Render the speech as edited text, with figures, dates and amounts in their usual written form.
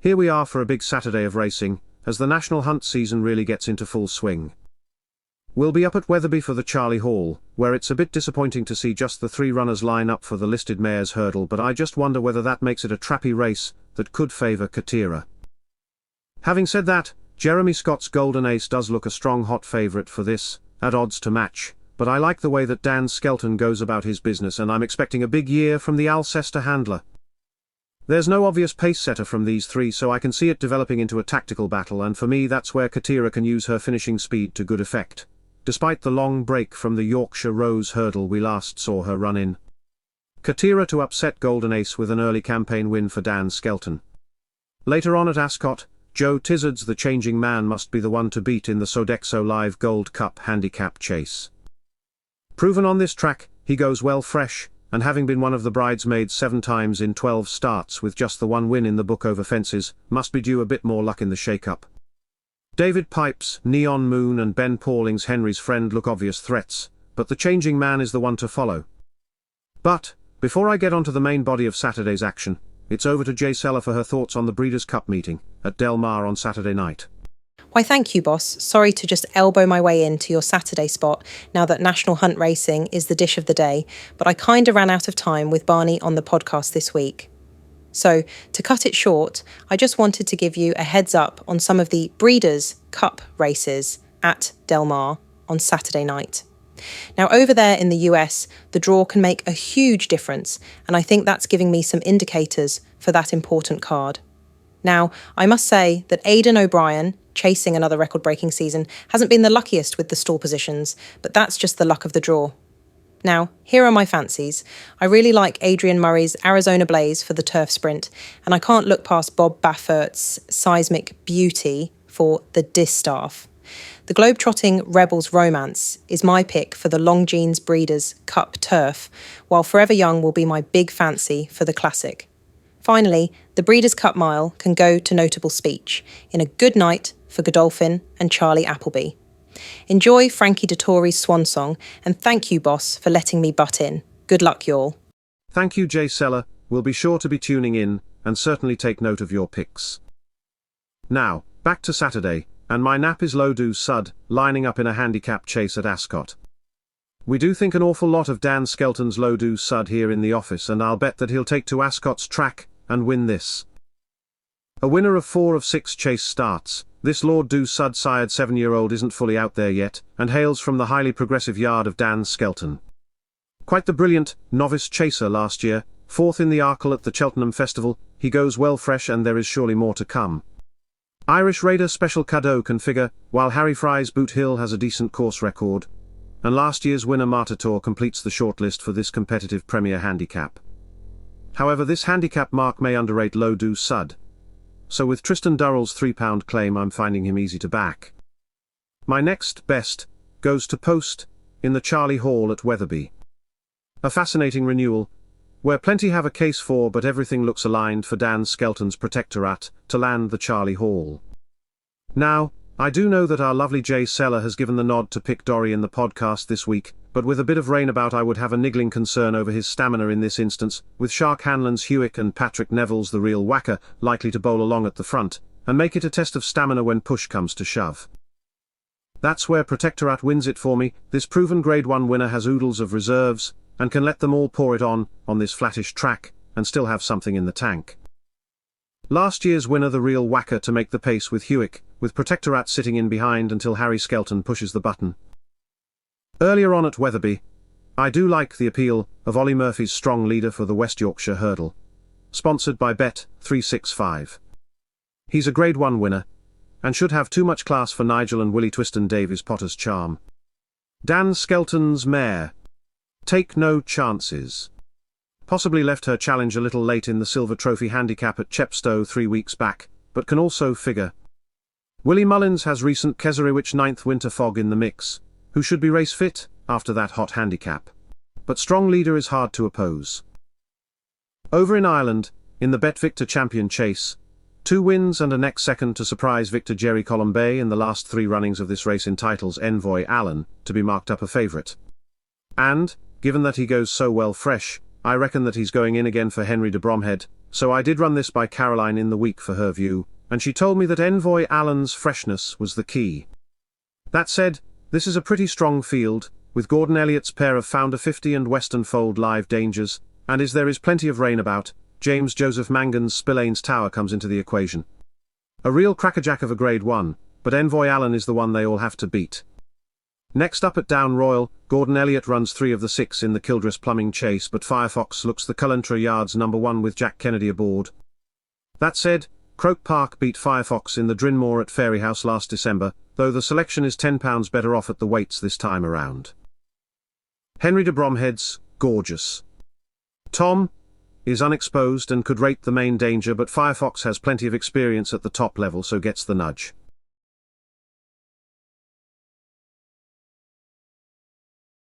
Here we are for a big Saturday of racing, as the national hunt season really gets into full swing. We'll be up at Wetherby for the Charlie Hall, where it's a bit disappointing to see just the 3 runners line up for the listed mares hurdle, but I just wonder whether that makes it a trappy race that could favour Katira. Having said that, Jeremy Scott's Golden Ace does look a strong hot favourite for this, at odds to match, but I like the way that Dan Skelton goes about his business, and I'm expecting a big year from the Alcester handler. There's no obvious pace setter from these 3, so I can see it developing into a tactical battle, and for me that's where Katira can use her finishing speed to good effect, despite the long break from the Yorkshire Rose hurdle we last saw her run in. Katira to upset Golden Ace with an early campaign win for Dan Skelton. Later on at Ascot, Joe Tizard's The Changing Man must be the one to beat in the Sodexo Live Gold Cup handicap chase. Proven on this track, he goes well fresh, and having been one of the bridesmaids 7 times in 12 starts with just the 1 win in the book over fences, must be due a bit more luck in the shake-up. David Pipe's Neon Moon and Ben Pauling's Henry's Friend look obvious threats, but The Changing Man is the one to follow. But, before I get onto the main body of Saturday's action, it's over to Jay Seller for her thoughts on the Breeders' Cup meeting at Del Mar on Saturday night. Why thank you, boss. Sorry to just elbow my way into your Saturday spot now that National Hunt Racing is the dish of the day, but I kinda ran out of time with Barney on the podcast this week. So, to cut it short, I just wanted to give you a heads up on some of the Breeders' Cup races at Del Mar on Saturday night. Now, over there in the US, the draw can make a huge difference, and I think that's giving me some indicators for that important card. Now, I must say that Aidan O'Brien, chasing another record-breaking season, hasn't been the luckiest with the stall positions, but that's just the luck of the draw. Now, here are my fancies. I really like Adrian Murray's Arizona Blaze for the turf sprint, and I can't look past Bob Baffert's Seismic Beauty for the distaff. The globe-trotting Rebels Romance is my pick for the Longines Breeders' Cup turf, while Forever Young will be my big fancy for the classic. Finally, the Breeders' Cup Mile can go to Notable Speech, in a good night for Godolphin and Charlie Appleby. Enjoy Frankie Dettori's swan song, and thank you, boss, for letting me butt in. Good luck, y'all. Thank you, Jay Seller. We'll be sure to be tuning in, and certainly take note of your picks. Now, back to Saturday, and my nap is Lodu Sud, lining up in a handicap chase at Ascot. We do think an awful lot of Dan Skelton's Lodu Sud here in the office, and I'll bet that he'll take to Ascot's track and win this. A winner of 4 of 6 chase starts, this Lord Do Sud sired 7-year-old isn't fully out there yet, and hails from the highly progressive yard of Dan Skelton. Quite the brilliant novice chaser last year, 4th in the Arkle at the Cheltenham Festival, he goes well fresh and there is surely more to come. Irish Raider Special Cadeau can figure, while Harry Fry's Boot Hill has a decent course record, and last year's winner Martator completes the shortlist for this competitive Premier handicap. However, this handicap mark may underrate Lodu Sud. So with Tristan Durrell's £3 claim, I'm finding him easy to back. My next best goes to Post in the Charlie Hall at Wetherby. A fascinating renewal, where plenty have a case for, but everything looks aligned for Dan Skelton's Protectorat to land the Charlie Hall. Now, I do know that our lovely Jay Seller has given the nod to pick Dory in the podcast this week, but with a bit of rain about I would have a niggling concern over his stamina in this instance, with Shark Hanlon's Hewick and Patrick Neville's The Real Whacker likely to bowl along at the front, and make it a test of stamina when push comes to shove. That's where Protectorat wins it for me. This proven Grade 1 winner has oodles of reserves, and can let them all pour it on this flattish track, and still have something in the tank. Last year's winner The Real Whacker to make the pace with Hewick, with Protectorat sitting in behind until Harry Skelton pushes the button. Earlier on at Wetherby, I do like the appeal of Ollie Murphy's strong leader for the West Yorkshire hurdle, sponsored by Bet365. He's a Grade 1 winner, and should have too much class for Nigel and Willie Twiston Davies Potter's charm. Dan Skelton's mare, Take No Chances, possibly left her challenge a little late in the Silver Trophy handicap at Chepstow 3 weeks back, but can also figure. Willie Mullins has recent Kesarewich 9th winter fog in the mix, who should be race fit after that hot handicap. But strong leader is hard to oppose. Over in Ireland, in the Bet Victor Champion Chase, 2 wins and a next second to surprise Victor Jerry Colombet in the last 3 runnings of this race entitles Envoy Allen to be marked up a favourite. And, given that he goes so well fresh, I reckon that he's going in again for Henry de Bromhead, so I did run this by Caroline in the week for her view, and she told me that Envoy Allen's freshness was the key. That said, this is a pretty strong field, with Gordon Elliott's pair of Founder 50 and Western Fold live dangers, and as there is plenty of rain about, James Joseph Mangan's Spillane's Tower comes into the equation. A real crackerjack of a Grade 1, but Envoy Allen is the one they all have to beat. Next up at Down Royal, Gordon Elliott runs 3 of the 6 in the Kildress Plumbing Chase, but Firefox looks the Cullentra Yards #1 with Jack Kennedy aboard. That said, Croke Park beat Firefox in the Drinmore at Fairyhouse last December, though the selection is £10 better off at the weights this time around. Henry de Bromhead's gorgeous. Tom is unexposed and could rate the main danger, but Firefox has plenty of experience at the top level, so gets the nudge.